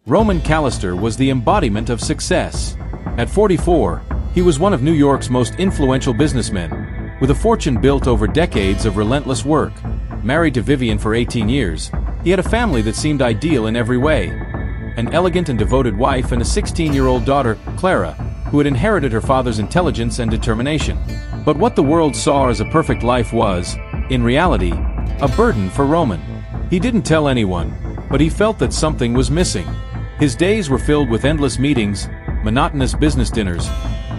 Roman Callister was the embodiment of success. At 44, he was one of New York's most influential businessmen, with a fortune built over decades of relentless work. Married to Vivian for 18 years, he had a family that seemed ideal in every way. An elegant and devoted wife and a 16-year-old daughter, Clara, who had inherited her father's intelligence and determination. But what the world saw as a perfect life was, in reality, a burden for Roman. He didn't tell anyone, but he felt that something was missing. His days were filled with endless meetings, monotonous business dinners,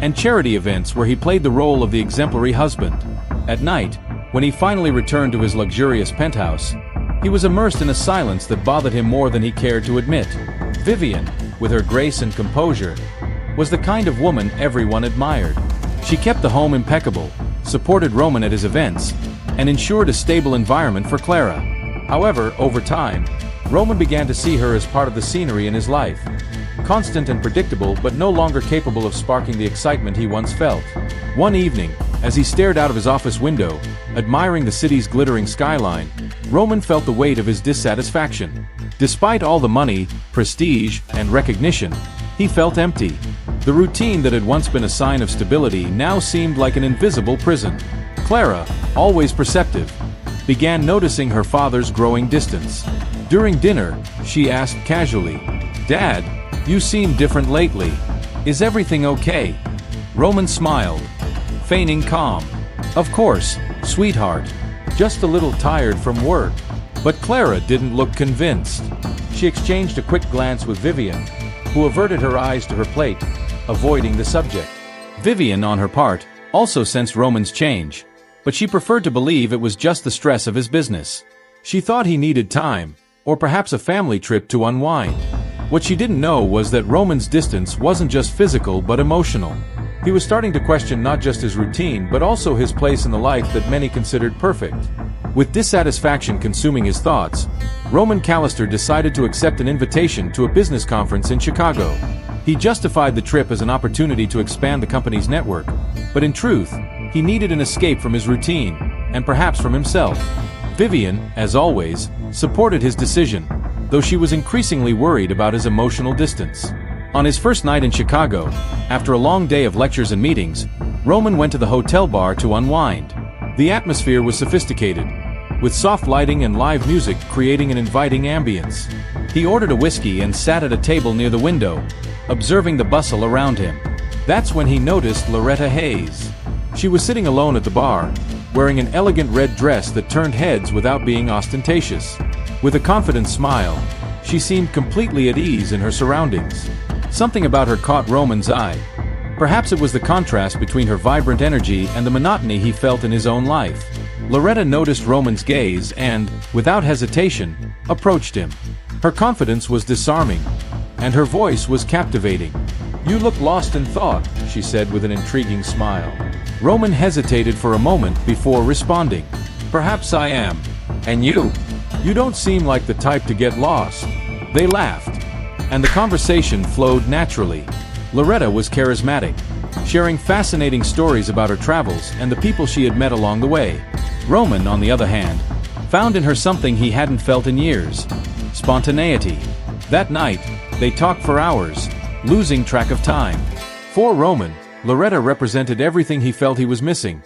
and charity events where he played the role of the exemplary husband. At night, when he finally returned to his luxurious penthouse, he was immersed in a silence that bothered him more than he cared to admit. Vivian, with her grace and composure, was the kind of woman everyone admired. She kept the home impeccable, supported Roman at his events, and ensured a stable environment for Clara. However, over time, Roman began to see her as part of the scenery in his life. Constant and predictable, but no longer capable of sparking the excitement he once felt. One evening, as he stared out of his office window, admiring the city's glittering skyline, Roman felt the weight of his dissatisfaction. Despite all the money, prestige, and recognition, he felt empty. The routine that had once been a sign of stability now seemed like an invisible prison. Clara, always perceptive, began noticing her father's growing distance. During dinner, she asked casually, "Dad, you seem different lately. Is everything okay?" Roman smiled, feigning calm. "Of course, sweetheart. Just a little tired from work." But Clara didn't look convinced. She exchanged a quick glance with Vivian, who averted her eyes to her plate, avoiding the subject. Vivian, on her part, also sensed Roman's change, but she preferred to believe it was just the stress of his business. She thought he needed time, or perhaps a family trip to unwind. What she didn't know was that Roman's distance wasn't just physical but emotional. He was starting to question not just his routine but also his place in the life that many considered perfect. With dissatisfaction consuming his thoughts, Roman Callister decided to accept an invitation to a business conference in Chicago. He justified the trip as an opportunity to expand the company's network, but in truth, he needed an escape from his routine, and perhaps from himself. Vivian, as always, supported his decision, though she was increasingly worried about his emotional distance. On his first night in Chicago, after a long day of lectures and meetings, Roman went to the hotel bar to unwind. The atmosphere was sophisticated, with soft lighting and live music creating an inviting ambience. He ordered a whiskey and sat at a table near the window, observing the bustle around him. That's when he noticed Loretta Hayes. She was sitting alone at the bar, wearing an elegant red dress that turned heads without being ostentatious. With a confident smile, she seemed completely at ease in her surroundings. Something about her caught Roman's eye. Perhaps it was the contrast between her vibrant energy and the monotony he felt in his own life. Loretta noticed Roman's gaze and, without hesitation, approached him. Her confidence was disarming, and her voice was captivating. "You look lost in thought," she said with an intriguing smile. Roman hesitated for a moment before responding. "Perhaps I am. And you? You don't seem like the type to get lost." They laughed, and the conversation flowed naturally. Loretta was charismatic, sharing fascinating stories about her travels and the people she had met along the way. Roman, on the other hand, found in her something he hadn't felt in years: spontaneity. That night, they talked for hours, losing track of time. For Roman, Loretta represented everything he felt he was missing: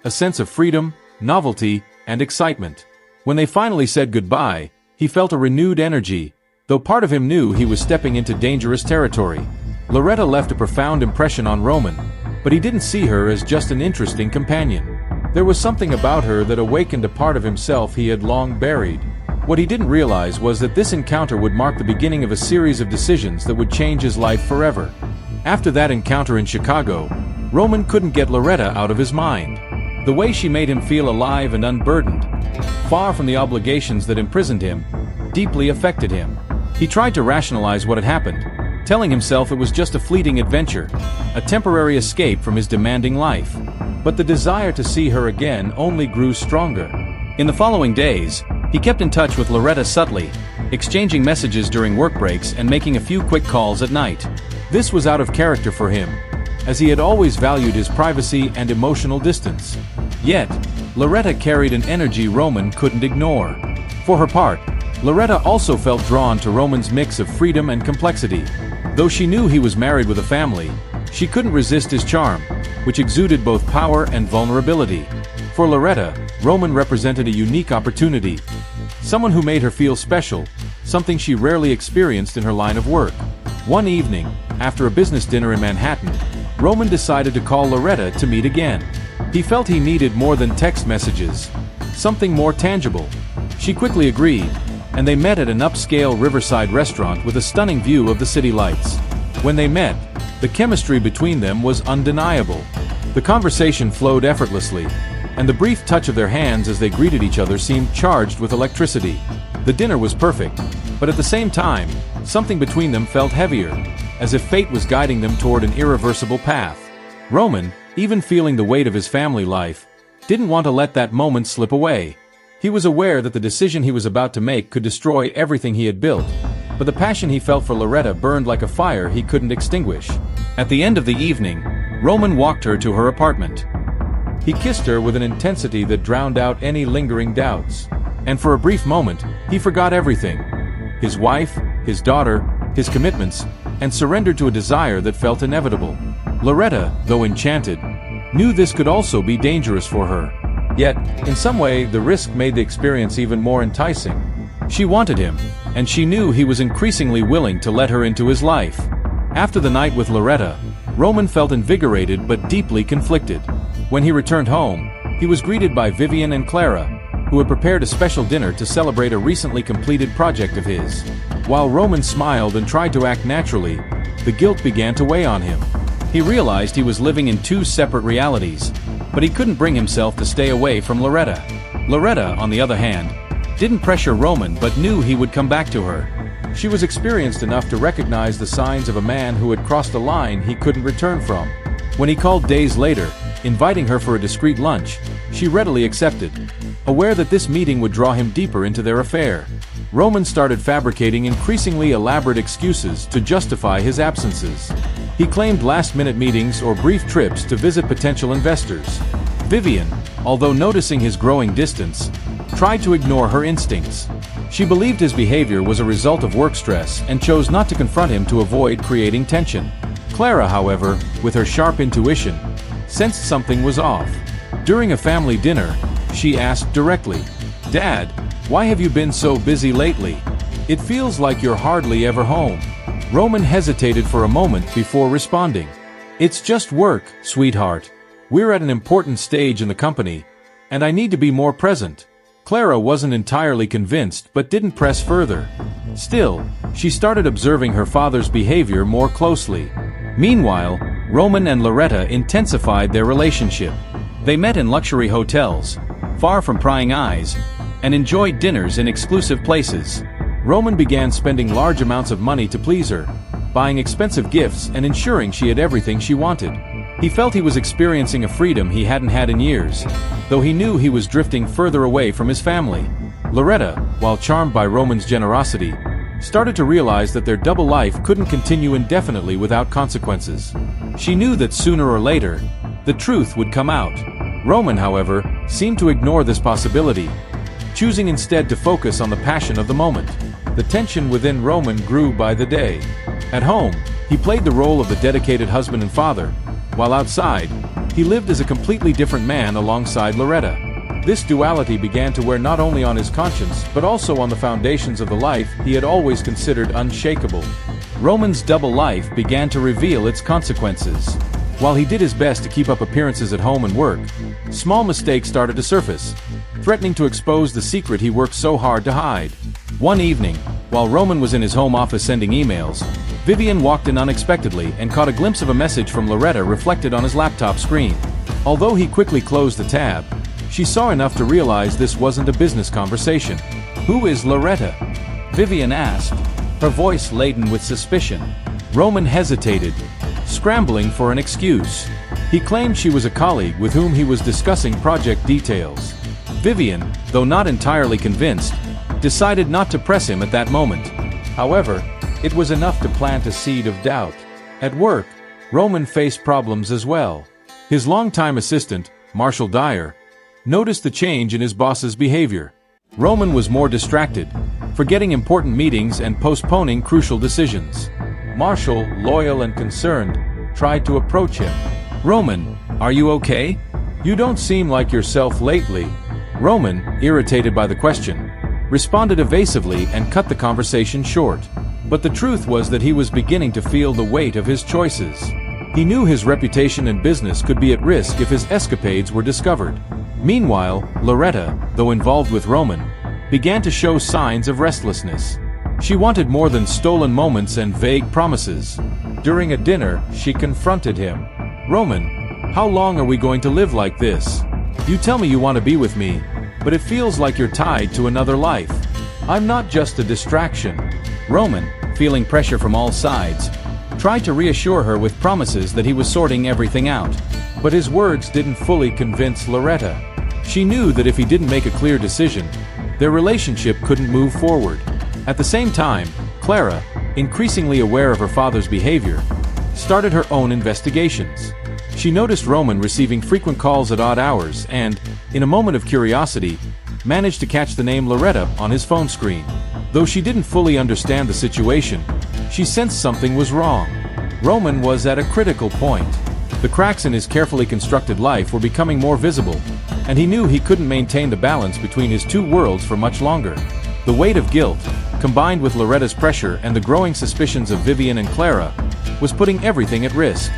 a sense of freedom, novelty, and excitement. When they finally said goodbye, he felt a renewed energy, though part of him knew he was stepping into dangerous territory. Loretta left a profound impression on Roman, but he didn't see her as just an interesting companion. There was something about her that awakened a part of himself he had long buried. What he didn't realize was that this encounter would mark the beginning of a series of decisions that would change his life forever. After that encounter in Chicago, Roman couldn't get Loretta out of his mind. The way she made him feel alive and unburdened, far from the obligations that imprisoned him, deeply affected him. He tried to rationalize what had happened, telling himself it was just a fleeting adventure, a temporary escape from his demanding life. But the desire to see her again only grew stronger. In the following days, he kept in touch with Loretta subtly, exchanging messages during work breaks and making a few quick calls at night. This was out of character for him, as he had always valued his privacy and emotional distance. Yet, Loretta carried an energy Roman couldn't ignore. For her part, Loretta also felt drawn to Roman's mix of freedom and complexity. Though she knew he was married with a family, she couldn't resist his charm, which exuded both power and vulnerability. For Loretta, Roman represented a unique opportunity. Someone who made her feel special, something she rarely experienced in her line of work. One evening, after a business dinner in Manhattan, Roman decided to call Loretta to meet again. He felt he needed more than text messages, something more tangible. She quickly agreed, and they met at an upscale riverside restaurant with a stunning view of the city lights. When they met, the chemistry between them was undeniable. The conversation flowed effortlessly, and the brief touch of their hands as they greeted each other seemed charged with electricity. The dinner was perfect, but at the same time, something between them felt heavier, as if fate was guiding them toward an irreversible path. Roman, even feeling the weight of his family life, didn't want to let that moment slip away. He was aware that the decision he was about to make could destroy everything he had built, but the passion he felt for Loretta burned like a fire he couldn't extinguish. At the end of the evening, Roman walked her to her apartment. He kissed her with an intensity that drowned out any lingering doubts. And for a brief moment, he forgot everything. His wife, his daughter, his commitments, and surrendered to a desire that felt inevitable. Loretta, though enchanted, knew this could also be dangerous for her. Yet, in some way, the risk made the experience even more enticing. She wanted him, and she knew he was increasingly willing to let her into his life. After the night with Loretta, Roman felt invigorated but deeply conflicted. When he returned home, he was greeted by Vivian and Clara, who had prepared a special dinner to celebrate a recently completed project of his. While Roman smiled and tried to act naturally, the guilt began to weigh on him. He realized he was living in two separate realities, but he couldn't bring himself to stay away from Loretta. Loretta, on the other hand, didn't pressure Roman but knew he would come back to her. She was experienced enough to recognize the signs of a man who had crossed a line he couldn't return from. When he called days later, inviting her for a discreet lunch, she readily accepted, aware that this meeting would draw him deeper into their affair. Roman started fabricating increasingly elaborate excuses to justify his absences. He claimed last-minute meetings or brief trips to visit potential investors. Vivian, although noticing his growing distance, tried to ignore her instincts. She believed his behavior was a result of work stress and chose not to confront him to avoid creating tension. Clara, however, with her sharp intuition, sensed something was off. During a family dinner, she asked directly, "Dad, why have you been so busy lately? It feels like you're hardly ever home." Roman hesitated for a moment before responding. "It's just work, sweetheart. We're at an important stage in the company, and I need to be more present." Clara wasn't entirely convinced but didn't press further. Still, she started observing her father's behavior more closely. Meanwhile, Roman and Loretta intensified their relationship. They met in luxury hotels, far from prying eyes, and enjoyed dinners in exclusive places. Roman began spending large amounts of money to please her, buying expensive gifts and ensuring she had everything she wanted. He felt he was experiencing a freedom he hadn't had in years, though he knew he was drifting further away from his family. Loretta, while charmed by Roman's generosity, started to realize that their double life couldn't continue indefinitely without consequences. She knew that sooner or later, the truth would come out. Roman, however, seemed to ignore this possibility, choosing instead to focus on the passion of the moment. The tension within Roman grew by the day. At home, he played the role of the dedicated husband and father, while outside, he lived as a completely different man alongside Loretta. This duality began to wear not only on his conscience but also on the foundations of the life he had always considered unshakable. Roman's double life began to reveal its consequences. While he did his best to keep up appearances at home and work, small mistakes started to surface, threatening to expose the secret he worked so hard to hide. One evening, while Roman was in his home office sending emails, Vivian walked in unexpectedly and caught a glimpse of a message from Loretta reflected on his laptop screen. Although he quickly closed the tab, she saw enough to realize this wasn't a business conversation. "Who is Loretta?" Vivian asked, her voice laden with suspicion. Roman hesitated, scrambling for an excuse. He claimed she was a colleague with whom he was discussing project details. Vivian, though not entirely convinced, decided not to press him at that moment. However, it was enough to plant a seed of doubt. At work, Roman faced problems as well. His longtime assistant, Marshall Dyer, noticed the change in his boss's behavior. Roman was more distracted, forgetting important meetings and postponing crucial decisions. Marshall, loyal and concerned, tried to approach him. "Roman, are you okay? You don't seem like yourself lately." Roman, irritated by the question, responded evasively and cut the conversation short. But the truth was that he was beginning to feel the weight of his choices. He knew his reputation and business could be at risk if his escapades were discovered. Meanwhile, Loretta, though involved with Roman, began to show signs of restlessness. She wanted more than stolen moments and vague promises. During a dinner, she confronted him. "Roman, how long are we going to live like this? You tell me you want to be with me, but it feels like you're tied to another life. I'm not just a distraction." Roman, feeling pressure from all sides, tried to reassure her with promises that he was sorting everything out. But his words didn't fully convince Loretta. She knew that if he didn't make a clear decision, their relationship couldn't move forward. At the same time, Clara, increasingly aware of her father's behavior, started her own investigations. She noticed Roman receiving frequent calls at odd hours and, in a moment of curiosity, managed to catch the name Loretta on his phone screen. Though she didn't fully understand the situation, she sensed something was wrong. Roman was at a critical point. The cracks in his carefully constructed life were becoming more visible, and he knew he couldn't maintain the balance between his two worlds for much longer. The weight of guilt, combined with Loretta's pressure and the growing suspicions of Vivian and Clara, was putting everything at risk.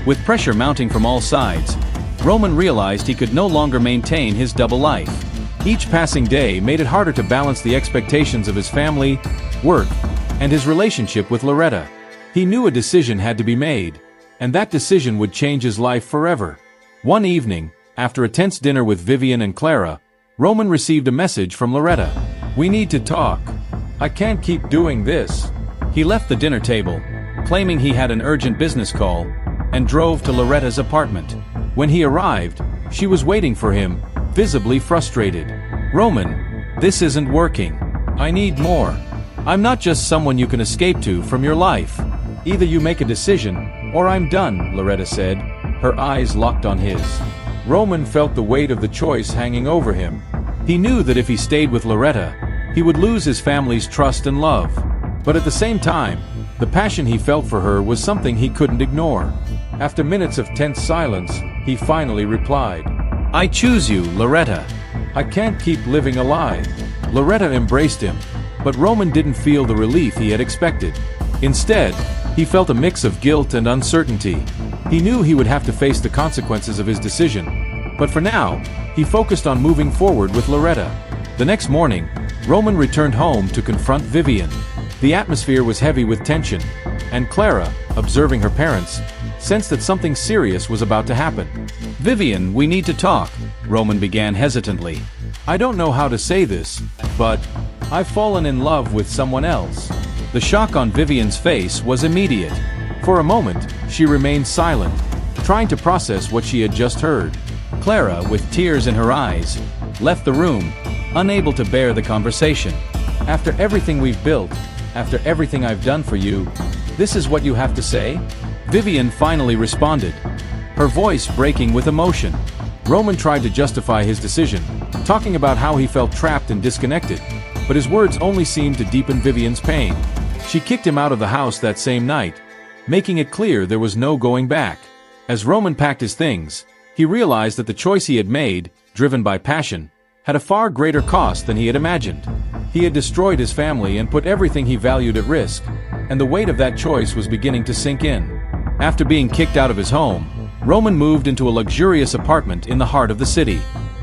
With pressure mounting from all sides, Roman realized he could no longer maintain his double life. Each passing day made it harder to balance the expectations of his family, work, and his relationship with Loretta. He knew a decision had to be made, and that decision would change his life forever. One evening, after a tense dinner with Vivian and Clara, Roman received a message from Loretta. "We need to talk. I can't keep doing this." He left the dinner table, claiming he had an urgent business call, and drove to Loretta's apartment. When he arrived, she was waiting for him, visibly frustrated. "Roman, this isn't working. I need more. I'm not just someone you can escape to from your life. Either you make a decision, or I'm done," Loretta said, her eyes locked on his. Roman felt the weight of the choice hanging over him. He knew that if he stayed with Loretta, he would lose his family's trust and love. But at the same time, the passion he felt for her was something he couldn't ignore. After minutes of tense silence, he finally replied, "I choose you, Loretta. I can't keep living a lie." Loretta embraced him, but Roman didn't feel the relief he had expected. Instead, he felt a mix of guilt and uncertainty. He knew he would have to face the consequences of his decision, but for now, he focused on moving forward with Loretta. The next morning, Roman returned home to confront Vivian. The atmosphere was heavy with tension, and Clara, observing her parents, sensed that something serious was about to happen. "Vivian, we need to talk," Roman began hesitantly. "I don't know how to say this, but I've fallen in love with someone else." The shock on Vivian's face was immediate. For a moment, she remained silent, trying to process what she had just heard. Clara, with tears in her eyes, left the room, unable to bear the conversation. "After everything we've built, after everything I've done for you, this is what you have to say?" Vivian finally responded, her voice breaking with emotion. Roman tried to justify his decision, talking about how he felt trapped and disconnected, but his words only seemed to deepen Vivian's pain. She kicked him out of the house that same night, making it clear there was no going back. As Roman packed his things, he realized that the choice he had made, driven by passion, had a far greater cost than he had imagined. He had destroyed his family and put everything he valued at risk, and the weight of that choice was beginning to sink in. After being kicked out of his home, Roman moved into a luxurious apartment in the heart of the city.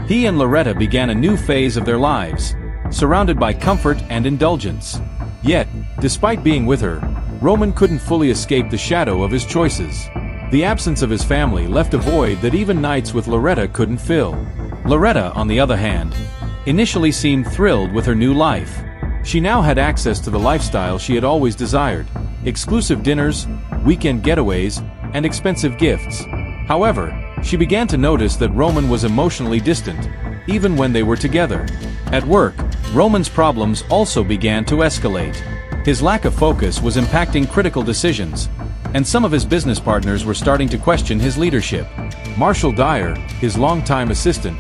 He and Loretta began a new phase of their lives, surrounded by comfort and indulgence. Yet, despite being with her, Roman couldn't fully escape the shadow of his choices. The absence of his family left a void that even nights with Loretta couldn't fill. Loretta, on the other hand, initially seemed thrilled with her new life. She now had access to the lifestyle she had always desired: exclusive dinners, weekend getaways, and expensive gifts. However, she began to notice that Roman was emotionally distant, even when they were together. At work, Roman's problems also began to escalate. His lack of focus was impacting critical decisions, and some of his business partners were starting to question his leadership. Marshall Dyer, his longtime assistant,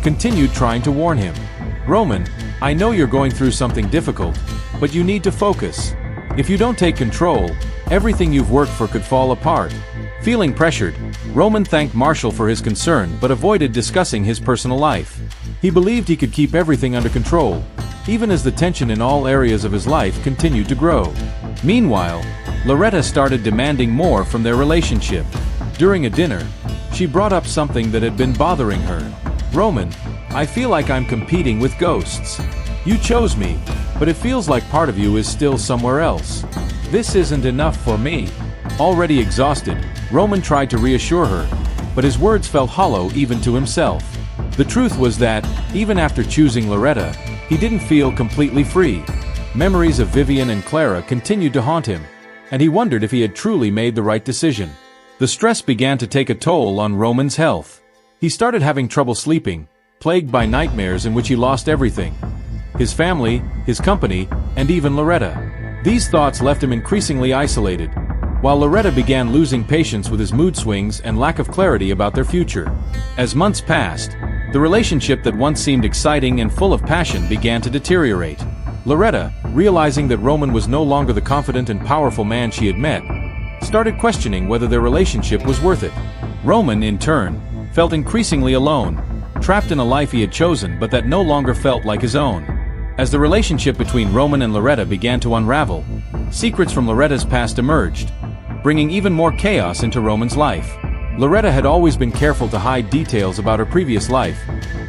continued trying to warn him. "Roman, I know you're going through something difficult, but you need to focus. If you don't take control, everything you've worked for could fall apart. Feeling pressured, Roman thanked Marshall for his concern but avoided discussing his personal life. He believed he could keep everything under control, even as the tension in all areas of his life continued to grow. Meanwhile, Loretta started demanding more from their relationship. During a dinner, she brought up something that had been bothering her. "Roman, I feel like I'm competing with ghosts. You chose me, but it feels like part of you is still somewhere else. This isn't enough for me." Already exhausted, Roman tried to reassure her, but his words felt hollow even to himself. The truth was that, even after choosing Loretta, he didn't feel completely free. Memories of Vivian and Clara continued to haunt him, and he wondered if he had truly made the right decision. The stress began to take a toll on Roman's health. He started having trouble sleeping, plagued by nightmares in which he lost everything: his family, his company, and even Loretta. These thoughts left him increasingly isolated, while Loretta began losing patience with his mood swings and lack of clarity about their future. As months passed, the relationship that once seemed exciting and full of passion began to deteriorate. Loretta, realizing that Roman was no longer the confident and powerful man she had met, started questioning whether their relationship was worth it. Roman, in turn, felt increasingly alone, trapped in a life he had chosen but that no longer felt like his own. As the relationship between Roman and Loretta began to unravel, secrets from Loretta's past emerged, bringing even more chaos into Roman's life. Loretta had always been careful to hide details about her previous life,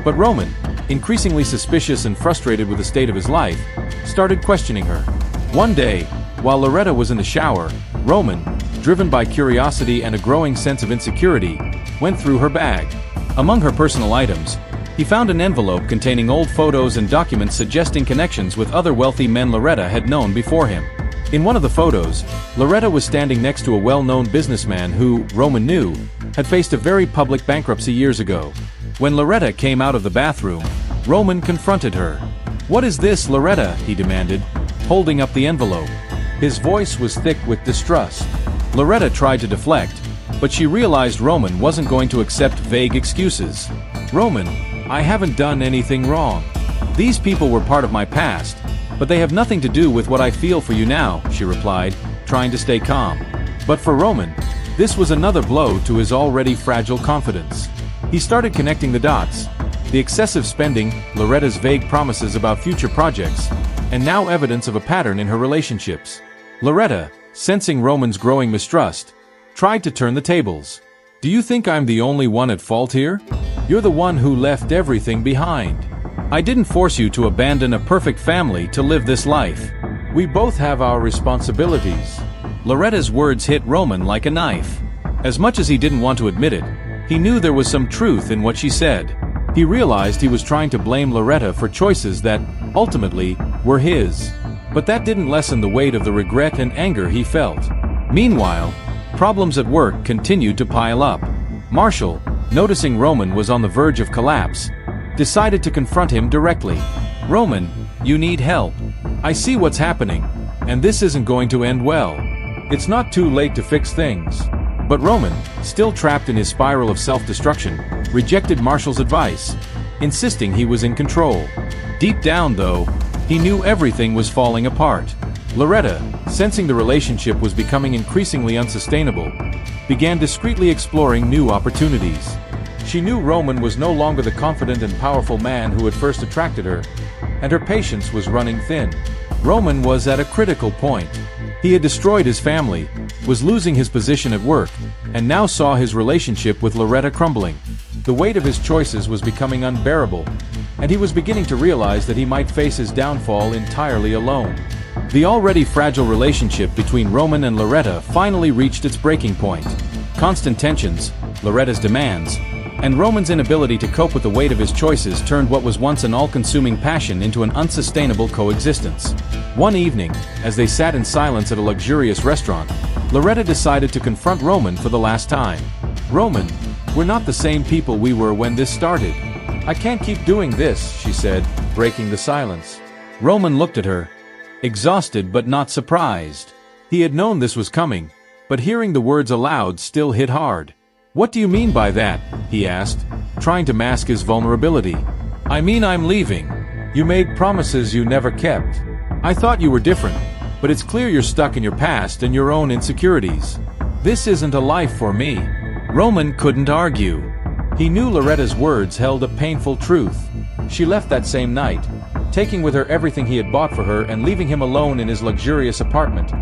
but Roman, increasingly suspicious and frustrated with the state of his life, started questioning her. One day, while Loretta was in the shower, Roman, driven by curiosity and a growing sense of insecurity, went through her bag. Among her personal items, he found an envelope containing old photos and documents suggesting connections with other wealthy men Loretta had known before him. In one of the photos, Loretta was standing next to a well-known businessman who, Roman knew, had faced a very public bankruptcy years ago. When Loretta came out of the bathroom, Roman confronted her. "What is this, Loretta?" he demanded, holding up the envelope. His voice was thick with distrust. Loretta tried to deflect, but she realized Roman wasn't going to accept vague excuses. "Roman, I haven't done anything wrong. These people were part of my past, but they have nothing to do with what I feel for you now," she replied, trying to stay calm. But for Roman, this was another blow to his already fragile confidence. He started connecting the dots: the excessive spending, Loretta's vague promises about future projects, and now evidence of a pattern in her relationships. Loretta, sensing Roman's growing mistrust, tried to turn the tables. "Do you think I'm the only one at fault here? You're the one who left everything behind. I didn't force you to abandon a perfect family to live this life. We both have our responsibilities." Loretta's words hit Roman like a knife. As much as he didn't want to admit it, he knew there was some truth in what she said. He realized he was trying to blame Loretta for choices that, ultimately, were his. But that didn't lessen the weight of the regret and anger he felt. Meanwhile, problems at work continued to pile up. Marshall, noticing Roman was on the verge of collapse, decided to confront him directly. "Roman, you need help. I see what's happening, and this isn't going to end well. It's not too late to fix things." But Roman, still trapped in his spiral of self-destruction, rejected Marshall's advice, insisting he was in control. Deep down, though, he knew everything was falling apart. Loretta, sensing the relationship was becoming increasingly unsustainable, began discreetly exploring new opportunities. She knew Roman was no longer the confident and powerful man who had first attracted her, and her patience was running thin. Roman was at a critical point. He had destroyed his family, was losing his position at work, and now saw his relationship with Loretta crumbling. The weight of his choices was becoming unbearable, and he was beginning to realize that he might face his downfall entirely alone. The already fragile relationship between Roman and Loretta finally reached its breaking point. Constant tensions, Loretta's demands, and Roman's inability to cope with the weight of his choices turned what was once an all-consuming passion into an unsustainable coexistence. One evening, as they sat in silence at a luxurious restaurant, Loretta decided to confront Roman for the last time. "Roman, we're not the same people we were when this started. I can't keep doing this," she said, breaking the silence. Roman looked at her, exhausted but not surprised. He had known this was coming, but hearing the words aloud still hit hard. "What do you mean by that?" he asked, trying to mask his vulnerability. "I mean I'm leaving. You made promises you never kept. I thought you were different, but it's clear you're stuck in your past and your own insecurities. This isn't a life for me." Roman couldn't argue. He knew Loretta's words held a painful truth. She left that same night, taking with her everything he had bought for her and leaving him alone in his luxurious apartment,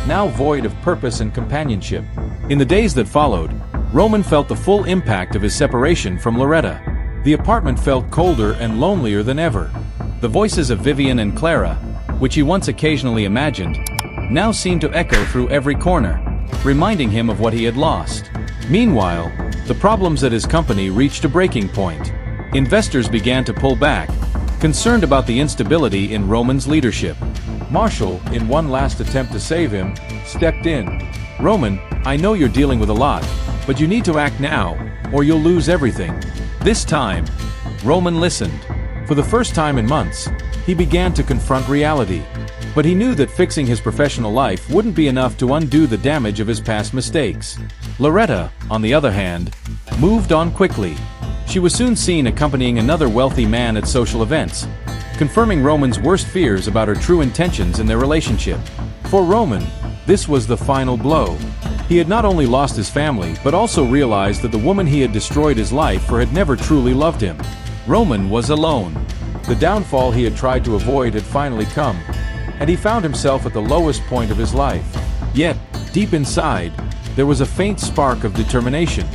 now void of purpose and companionship. In the days that followed, Roman felt the full impact of his separation from Loretta. The apartment felt colder and lonelier than ever. The voices of Vivian and Clara, which he once occasionally imagined, now seemed to echo through every corner, reminding him of what he had lost. Meanwhile, the problems at his company reached a breaking point. Investors began to pull back, concerned about the instability in Roman's leadership. Marshall, in one last attempt to save him, stepped in. "Roman, I know you're dealing with a lot, but you need to act now, or you'll lose everything." This time, Roman listened. For the first time in months, he began to confront reality. But he knew that fixing his professional life wouldn't be enough to undo the damage of his past mistakes. Loretta, on the other hand, moved on quickly. She was soon seen accompanying another wealthy man at social events, confirming Roman's worst fears about her true intentions in their relationship. For Roman, this was the final blow. He had not only lost his family, but also realized that the woman he had destroyed his life for had never truly loved him. Roman was alone. The downfall he had tried to avoid had finally come, and he found himself at the lowest point of his life. Yet, deep inside, there was a faint spark of determination.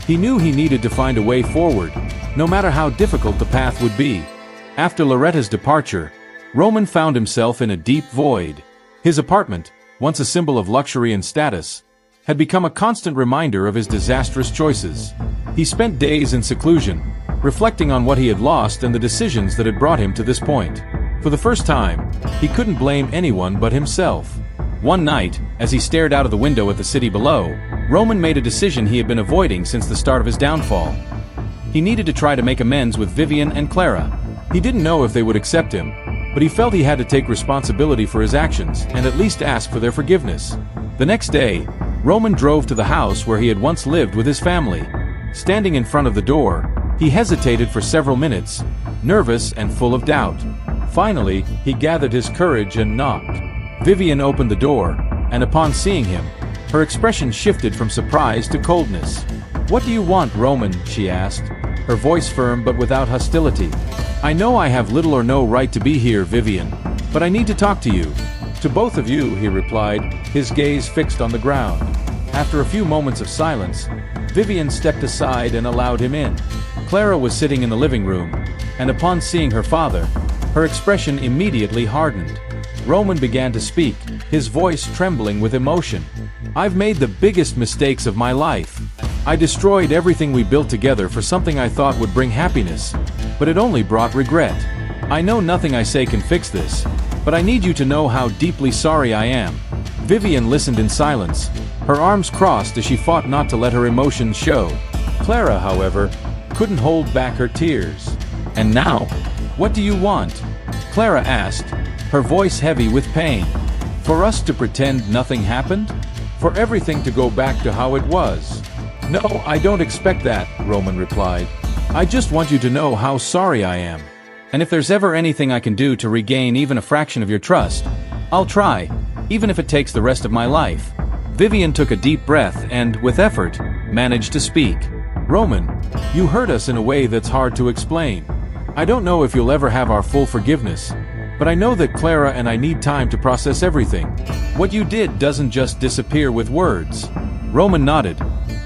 He knew he needed to find a way forward, no matter how difficult the path would be. After Loretta's departure, Roman found himself in a deep void. His apartment, once a symbol of luxury and status, had become a constant reminder of his disastrous choices. He spent days in seclusion, reflecting on what he had lost and the decisions that had brought him to this point. For the first time, he couldn't blame anyone but himself. One night, as he stared out of the window at the city below, Roman made a decision he had been avoiding since the start of his downfall. He needed to try to make amends with Vivian and Clara. He didn't know if they would accept him, but he felt he had to take responsibility for his actions and at least ask for their forgiveness. The next day, Roman drove to the house where he had once lived with his family. Standing in front of the door, he hesitated for several minutes, nervous and full of doubt. Finally, he gathered his courage and knocked. Vivian opened the door, and upon seeing him, her expression shifted from surprise to coldness. "What do you want, Roman?" she asked, her voice firm but without hostility. "I know I have little or no right to be here, Vivian, but I need to talk to you." "To both of you," he replied, his gaze fixed on the ground. After a few moments of silence, Vivian stepped aside and allowed him in. Clara was sitting in the living room, and upon seeing her father, her expression immediately hardened. Roman began to speak, his voice trembling with emotion. "I've made the biggest mistakes of my life. I destroyed everything we built together for something I thought would bring happiness, but it only brought regret. I know nothing I say can fix this, but I need you to know how deeply sorry I am." Vivian listened in silence, her arms crossed as she fought not to let her emotions show. Clara, however, couldn't hold back her tears. "And now, what do you want?" Clara asked, her voice heavy with pain. "For us to pretend nothing happened? For everything to go back to how it was?" "No, I don't expect that," Roman replied. "I just want you to know how sorry I am. And if there's ever anything I can do to regain even a fraction of your trust, I'll try, even if it takes the rest of my life." Vivian took a deep breath and, with effort, managed to speak. "Roman, you hurt us in a way that's hard to explain. I don't know if you'll ever have our full forgiveness, but I know that Clara and I need time to process everything. What you did doesn't just disappear with words." Roman nodded,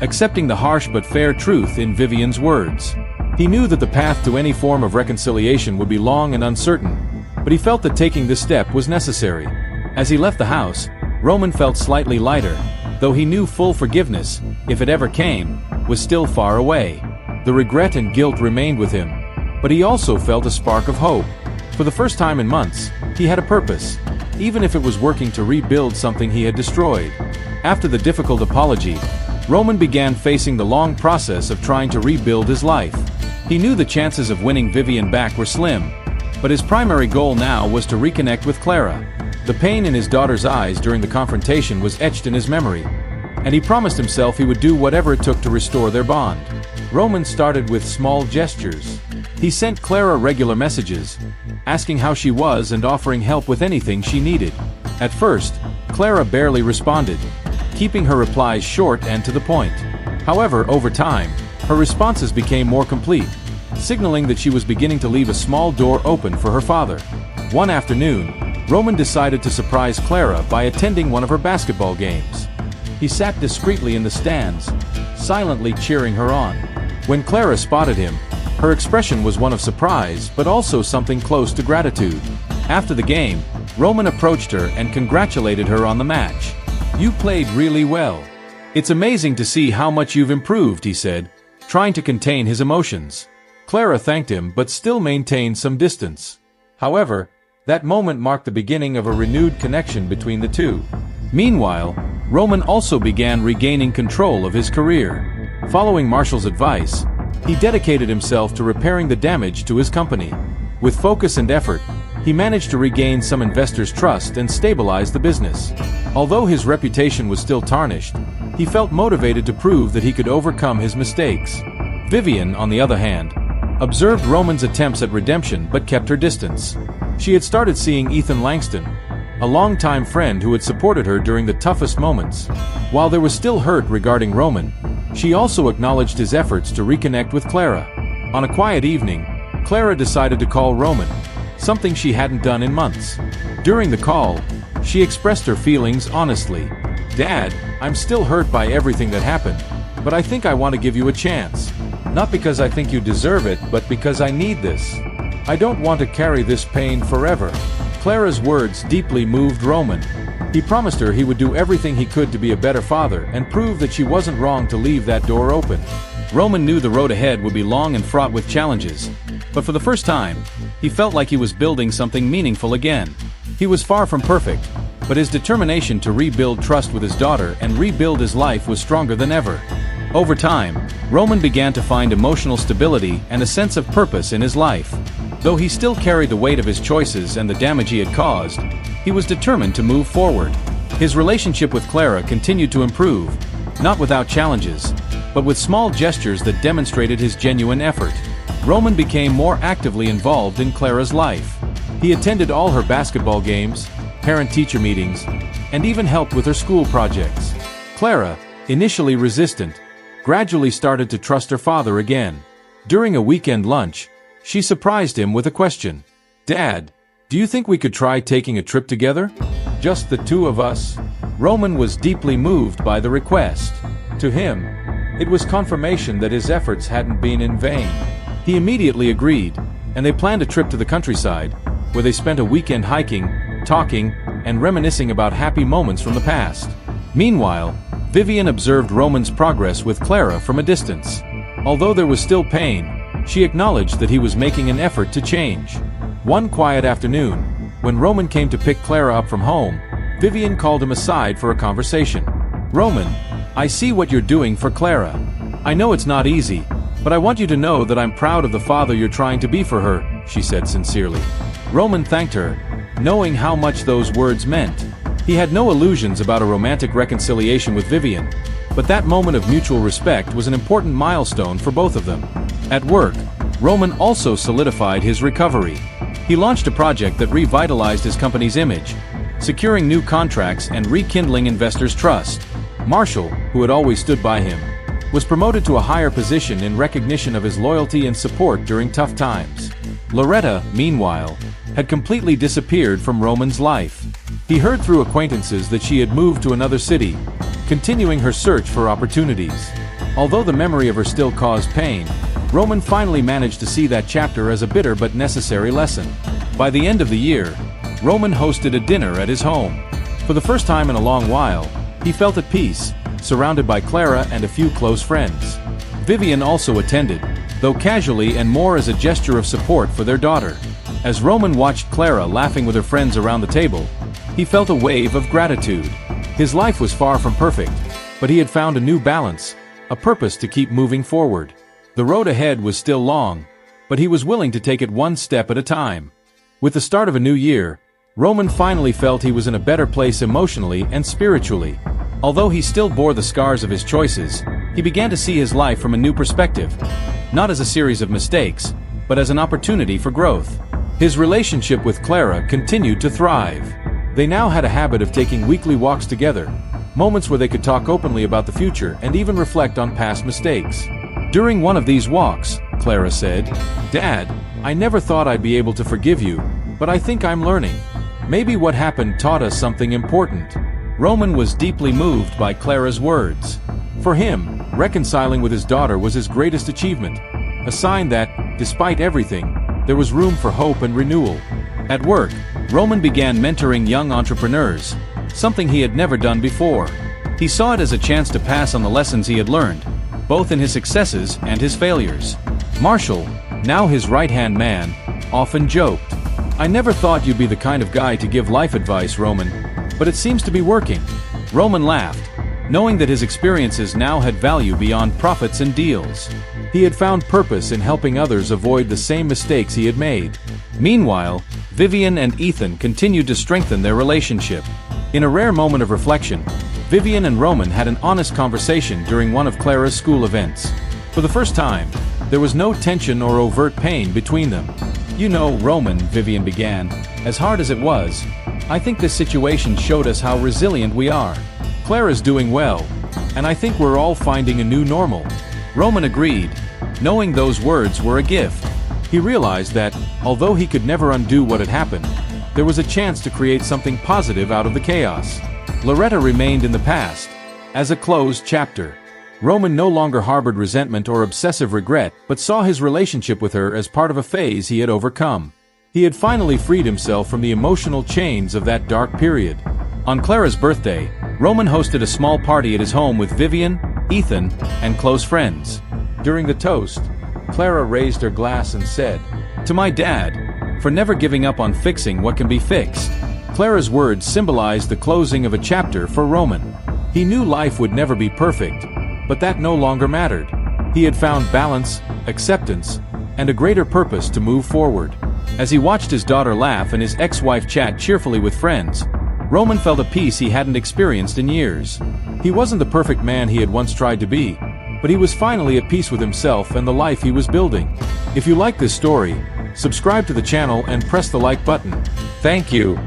accepting the harsh but fair truth in Vivian's words. He knew that the path to any form of reconciliation would be long and uncertain, but he felt that taking this step was necessary. As he left the house, Roman felt slightly lighter, though he knew full forgiveness, if it ever came, was still far away. The regret and guilt remained with him, but he also felt a spark of hope. For the first time in months, he had a purpose, even if it was working to rebuild something he had destroyed. After the difficult apology, Roman began facing the long process of trying to rebuild his life. He knew the chances of winning Vivian back were slim, but his primary goal now was to reconnect with Clara. The pain in his daughter's eyes during the confrontation was etched in his memory, and he promised himself he would do whatever it took to restore their bond. Roman started with small gestures. He sent Clara regular messages, asking how she was and offering help with anything she needed. At first, Clara barely responded, keeping her replies short and to the point. However, over time, her responses became more complete, signaling that she was beginning to leave a small door open for her father. One afternoon, Roman decided to surprise Clara by attending one of her basketball games. He sat discreetly in the stands, silently cheering her on. When Clara spotted him, her expression was one of surprise but also something close to gratitude. After the game, Roman approached her and congratulated her on the match. "You played really well. It's amazing to see how much you've improved," he said, trying to contain his emotions. Clara thanked him but still maintained some distance. However, that moment marked the beginning of a renewed connection between the two. Meanwhile, Roman also began regaining control of his career. Following Marshall's advice, he dedicated himself to repairing the damage to his company. With focus and effort, he managed to regain some investors' trust and stabilize the business. Although his reputation was still tarnished, he felt motivated to prove that he could overcome his mistakes. Vivian, on the other hand, observed Roman's attempts at redemption but kept her distance. She had started seeing Ethan Langston, a longtime friend who had supported her during the toughest moments. While there was still hurt regarding Roman, she also acknowledged his efforts to reconnect with Clara. On a quiet evening, Clara decided to call Roman, something she hadn't done in months. During the call, she expressed her feelings honestly. "Dad, I'm still hurt by everything that happened, but I think I want to give you a chance. Not because I think you deserve it, but because I need this. I don't want to carry this pain forever." Clara's words deeply moved Roman. He promised her he would do everything he could to be a better father and prove that she wasn't wrong to leave that door open. Roman knew the road ahead would be long and fraught with challenges, but for the first time, he felt like he was building something meaningful again. He was far from perfect, but his determination to rebuild trust with his daughter and rebuild his life was stronger than ever. Over time, Roman began to find emotional stability and a sense of purpose in his life. Though he still carried the weight of his choices and the damage he had caused, he was determined to move forward. His relationship with Clara continued to improve, not without challenges, but with small gestures that demonstrated his genuine effort. Roman became more actively involved in Clara's life. He attended all her basketball games, parent-teacher meetings, and even helped with her school projects. Clara, initially resistant, gradually started to trust her father again. During a weekend lunch, she surprised him with a question. "Dad, do you think we could try taking a trip together? Just the two of us?" Roman was deeply moved by the request. To him, it was confirmation that his efforts hadn't been in vain. He immediately agreed, and they planned a trip to the countryside, where they spent a weekend hiking, talking, and reminiscing about happy moments from the past. Meanwhile, Vivian observed Roman's progress with Clara from a distance. Although there was still pain, she acknowledged that he was making an effort to change. One quiet afternoon, when Roman came to pick Clara up from home, Vivian called him aside for a conversation. "Roman, I see what you're doing for Clara. I know it's not easy, but I want you to know that I'm proud of the father you're trying to be for her," she said sincerely. Roman thanked her, knowing how much those words meant. He had no illusions about a romantic reconciliation with Vivian, but that moment of mutual respect was an important milestone for both of them. At work, Roman also solidified his recovery. He launched a project that revitalized his company's image, securing new contracts and rekindling investors' trust. Marshall, who had always stood by him, was promoted to a higher position in recognition of his loyalty and support during tough times. Loretta, meanwhile, had completely disappeared from Roman's life. He heard through acquaintances that she had moved to another city, continuing her search for opportunities. Although the memory of her still caused pain, Roman finally managed to see that chapter as a bitter but necessary lesson. By the end of the year, Roman hosted a dinner at his home. For the first time in a long while, he felt at peace, surrounded by Clara and a few close friends. Vivian also attended, though casually and more as a gesture of support for their daughter. As Roman watched Clara laughing with her friends around the table, he felt a wave of gratitude. His life was far from perfect, but he had found a new balance, a purpose to keep moving forward. The road ahead was still long, but he was willing to take it one step at a time. With the start of a new year, Roman finally felt he was in a better place emotionally and spiritually. Although he still bore the scars of his choices, he began to see his life from a new perspective. Not as a series of mistakes, but as an opportunity for growth. His relationship with Clara continued to thrive. They now had a habit of taking weekly walks together, moments where they could talk openly about the future and even reflect on past mistakes. During one of these walks, Clara said, "Dad, I never thought I'd be able to forgive you, but I think I'm learning. Maybe what happened taught us something important." Roman was deeply moved by Clara's words. For him, reconciling with his daughter was his greatest achievement, a sign that, despite everything, there was room for hope and renewal. At work, Roman began mentoring young entrepreneurs, something he had never done before. He saw it as a chance to pass on the lessons he had learned, both in his successes and his failures. Marshall, now his right-hand man, often joked, "I never thought you'd be the kind of guy to give life advice, Roman, but it seems to be working." Roman laughed, knowing that his experiences now had value beyond profits and deals. He had found purpose in helping others avoid the same mistakes he had made. Meanwhile, Vivian and Ethan continued to strengthen their relationship. In a rare moment of reflection, Vivian and Roman had an honest conversation during one of Clara's school events. For the first time, there was no tension or overt pain between them. "You know, Roman," Vivian began, "as hard as it was, I think this situation showed us how resilient we are. Clara's doing well, and I think we're all finding a new normal." Roman agreed, knowing those words were a gift. He realized that, although he could never undo what had happened, there was a chance to create something positive out of the chaos. Loretta remained in the past, as a closed chapter. Roman no longer harbored resentment or obsessive regret, but saw his relationship with her as part of a phase he had overcome. He had finally freed himself from the emotional chains of that dark period. On Clara's birthday, Roman hosted a small party at his home with Vivian, Ethan, and close friends. During the toast, Clara raised her glass and said, "To my dad, for never giving up on fixing what can be fixed." Clara's words symbolized the closing of a chapter for Roman. He knew life would never be perfect, but that no longer mattered. He had found balance, acceptance, and a greater purpose to move forward. As he watched his daughter laugh and his ex-wife chat cheerfully with friends, Roman felt a peace he hadn't experienced in years. He wasn't the perfect man he had once tried to be, but he was finally at peace with himself and the life he was building. If you like this story, subscribe to the channel and press the like button. Thank you.